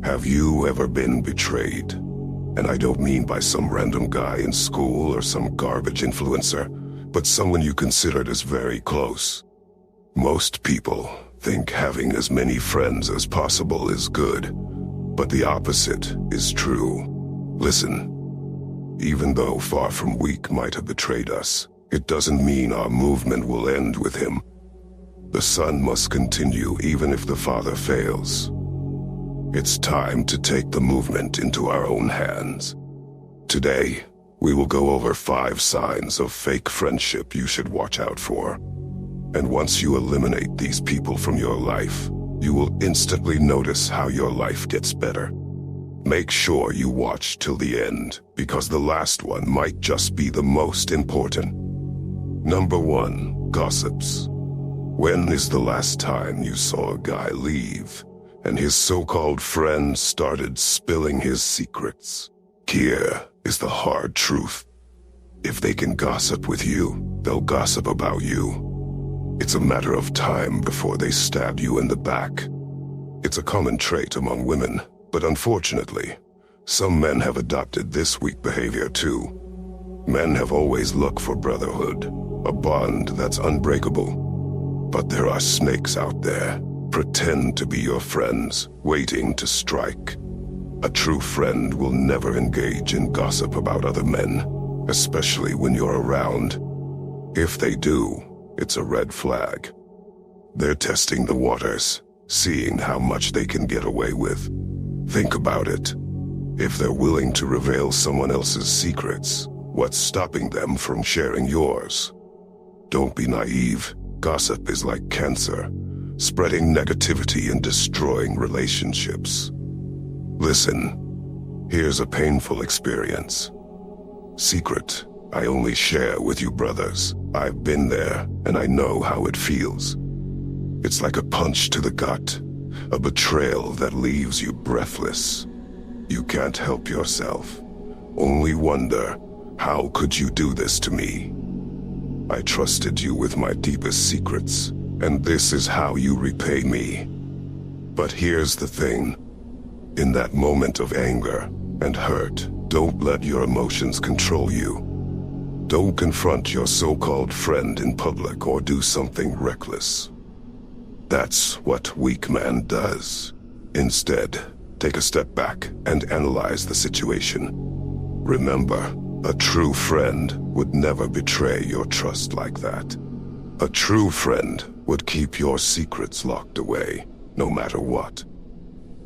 Have you ever been betrayed? And I don't mean by some random guy in school or some garbage influencer, but someone you considered as very close. Most people think having as many friends as possible is good, but the opposite is true. Listen, even though Far From Weak might have betrayed us, it doesn't mean our movement will end with him. The son must continue even if the father fails. It's time to take the movement into our own hands. Today, we will go over 5 signs of fake friendship you should watch out for. And once you eliminate these people from your life, you will instantly notice how your life gets better. Make sure you watch till the end, because the last one might just be the most important. Number 1, gossips. When is the last time you saw a guy leave, and his so-called friends started spilling his secrets? Here is the hard truth. If they can gossip with you, they'll gossip about you. It's a matter of time before they stab you in the back. It's a common trait among women, but unfortunately, some men have adopted this weak behavior too. Men have always looked for brotherhood, a bond that's unbreakable. But there are snakes out there, pretend to be your friends, waiting to strike. A true friend will never engage in gossip about other men, especially when you're around. If they do, it's a red flag. They're testing the waters, seeing how much they can get away with. Think about it. If they're willing to reveal someone else's secrets, what's stopping them from sharing yours? Don't be naive. Gossip is like cancer, spreading negativity and destroying relationships. Listen, here's a painful experience. Secret I only share with you brothers. I've been there, and I know how it feels. It's like a punch to the gut, a betrayal that leaves you breathless. You can't help yourself, only wonder, how could you do this to me? I trusted you with my deepest secrets, and this is how you repay me. But here's the thing. In that moment of anger and hurt, don't let your emotions control you. Don't confront your so-called friend in public or do something reckless. That's what weak man does. Instead, take a step back and analyze the situation. Remember, a true friend would never betray your trust like that. A true friend would keep your secrets locked away, no matter what.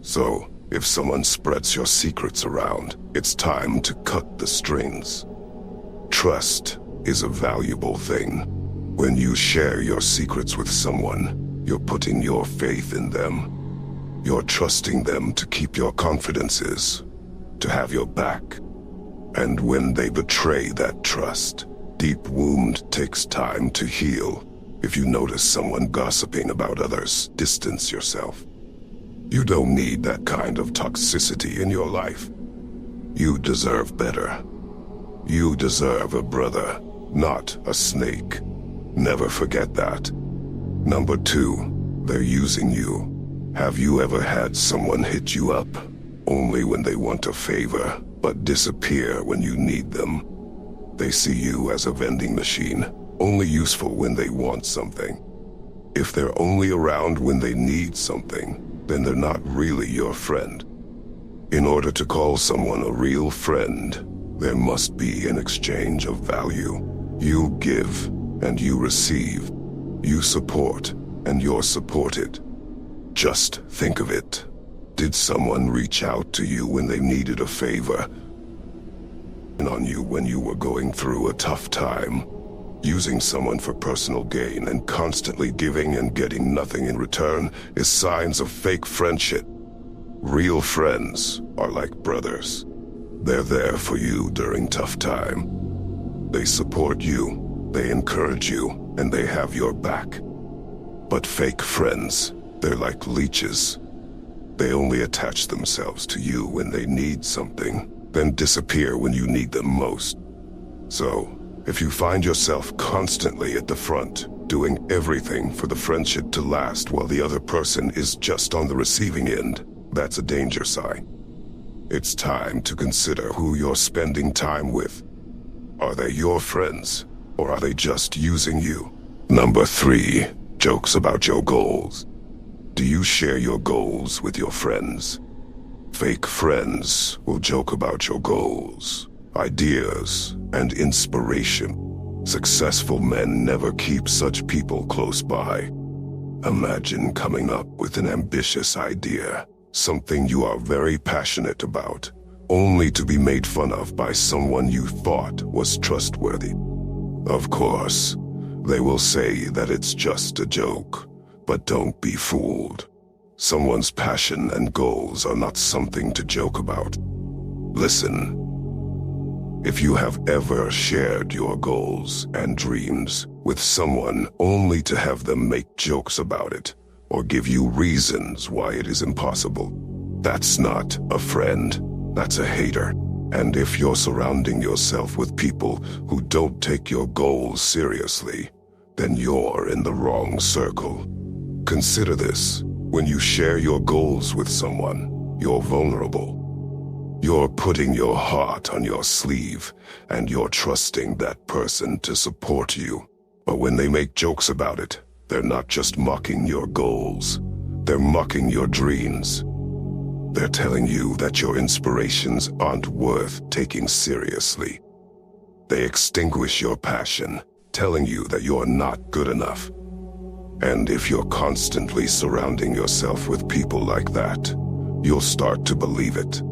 So, if someone spreads your secrets around, it's time to cut the strings. Trust is a valuable thing. When you share your secrets with someone, you're putting your faith in them. You're trusting them to keep your confidences, to have your back. And when they betray that trust, deep wound takes time to heal. If you notice someone gossiping about others, distance yourself. You don't need that kind of toxicity in your life. You deserve better. You deserve a brother, not a snake. Never forget that. Number 2, they're using you. Have you ever had someone hit you up, only when they want a favor, but disappear when you need them? They see you as a vending machine, only useful when they want something. If they're only around when they need something, then they're not really your friend. In order to call someone a real friend, there must be an exchange of value. You give, and you receive. You support, and you're supported. Just think of it. Did someone reach out to you when they needed a favor? And on you when you were going through a tough time? Using someone for personal gain and constantly giving and getting nothing in return is signs of fake friendship. Real friends are like brothers. They're there for you during tough time. They support you, they encourage you, and they have your back. But fake friends, they're like leeches. They only attach themselves to you when they need something, then disappear when you need them most. So, if you find yourself constantly at the front, doing everything for the friendship to last while the other person is just on the receiving end, that's a danger sign. It's time to consider who you're spending time with. Are they your friends, or are they just using you? Number 3, jokes about your goals. Do you share your goals with your friends? Fake friends will joke about your goals, ideas, and inspiration. Successful men never keep such people close by. Imagine coming up with an ambitious idea, something you are very passionate about, only to be made fun of by someone you thought was trustworthy. Of course, they will say that it's just a joke, but don't be fooled. Someone's passion and goals are not something to joke about. Listen, if you have ever shared your goals and dreams with someone only to have them make jokes about it, or give you reasons why it is impossible, that's not a friend, that's a hater. And if you're surrounding yourself with people who don't take your goals seriously, then you're in the wrong circle. Consider this. When you share your goals with someone, you're vulnerable. You're putting your heart on your sleeve, and you're trusting that person to support you. But when they make jokes about it, they're not just mocking your goals, they're mocking your dreams. They're telling you that your inspirations aren't worth taking seriously. They extinguish your passion, telling you that you're not good enough. And if you're constantly surrounding yourself with people like that, you'll start to believe it.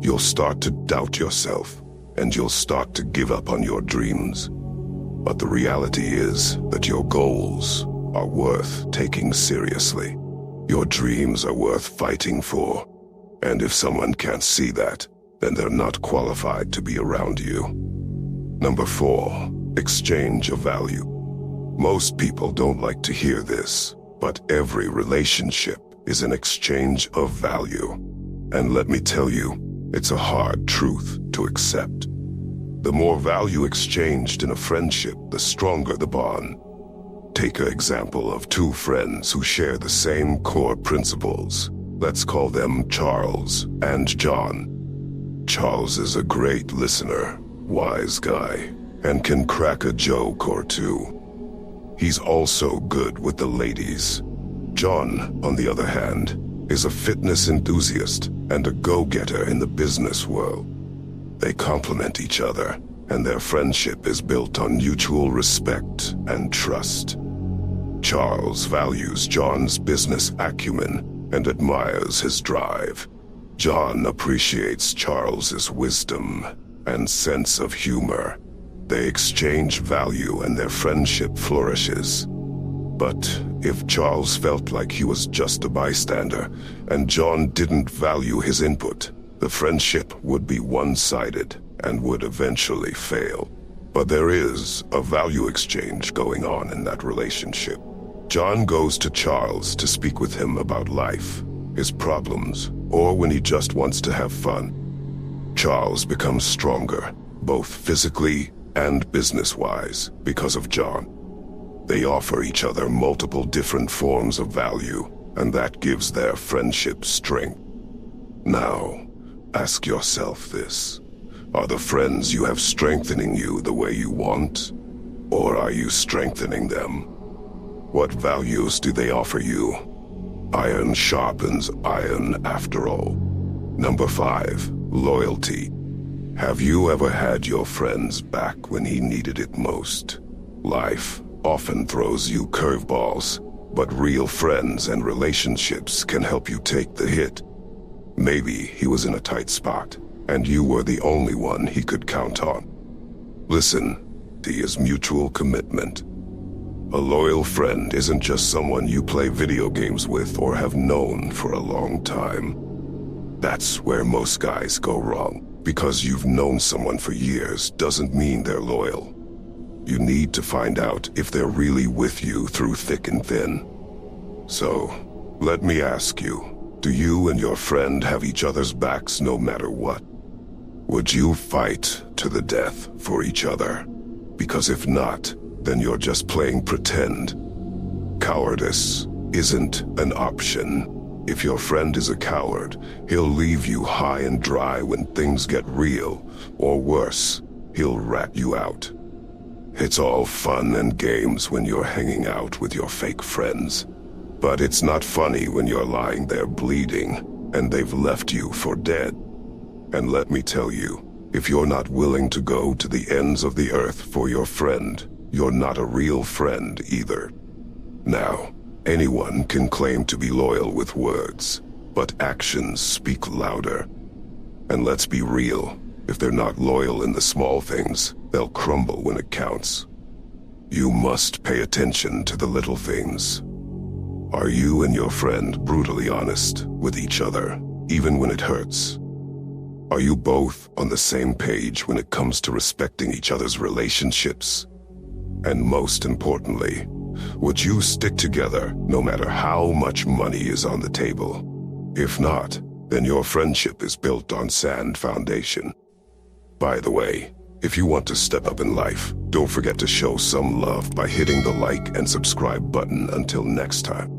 You'll start to doubt yourself, and you'll start to give up on your dreams. But the reality is that your goals are worth taking seriously. Your dreams are worth fighting for. And if someone can't see that, then they're not qualified to be around you. Number 4, exchange of value. Most people don't like to hear this, but every relationship is an exchange of value. And let me tell you, it's a hard truth to accept. The more value exchanged in a friendship, the stronger the bond. Take an example of 2 friends who share the same core principles. Let's call them Charles and John. Charles is a great listener, wise guy, and can crack a joke or two. He's also good with the ladies. John, on the other hand, is a fitness enthusiast and a go-getter in the business world. They complement each other, and their friendship is built on mutual respect and trust. Charles values John's business acumen and admires his drive. John appreciates Charles's wisdom and sense of humor. They exchange value and their friendship flourishes. But if Charles felt like he was just a bystander and John didn't value his input, the friendship would be one-sided and would eventually fail. But there is a value exchange going on in that relationship. John goes to Charles to speak with him about life, his problems, or when he just wants to have fun. Charles becomes stronger, both physically and business-wise, because of John. They offer each other multiple different forms of value, and that gives their friendship strength. Now, ask yourself this. Are the friends you have strengthening you the way you want? Or are you strengthening them? What values do they offer you? Iron sharpens iron after all. Number 5, loyalty. Have you ever had your friend's back when he needed it most? Life often throws you curveballs, but real friends and relationships can help you take the hit. Maybe he was in a tight spot, and you were the only one he could count on. Listen, T is mutual commitment. A loyal friend isn't just someone you play video games with or have known for a long time. That's where most guys go wrong. Because you've known someone for years doesn't mean they're loyal. You need to find out if they're really with you through thick and thin. So, let me ask you, do you and your friend have each other's backs no matter what? Would you fight to the death for each other? Because if not, then you're just playing pretend. Cowardice isn't an option, If your friend is a coward, he'll leave you high and dry when things get real, or worse, he'll rat you out. It's all fun and games when you're hanging out with your fake friends. But it's not funny when you're lying there bleeding, and they've left you for dead. And let me tell you, if you're not willing to go to the ends of the earth for your friend, you're not a real friend either. Now, anyone can claim to be loyal with words, but actions speak louder. And let's be real, if they're not loyal in the small things, they'll crumble when it counts. You must pay attention to the little things. Are you and your friend brutally honest with each other, even when it hurts? Are you both on the same page when it comes to respecting each other's relationships? And most importantly, would you stick together no matter how much money is on the table? If not, then your friendship is built on sand foundation. By the way, if you want to step up in life, don't forget to show some love by hitting the like and subscribe button. Until next time.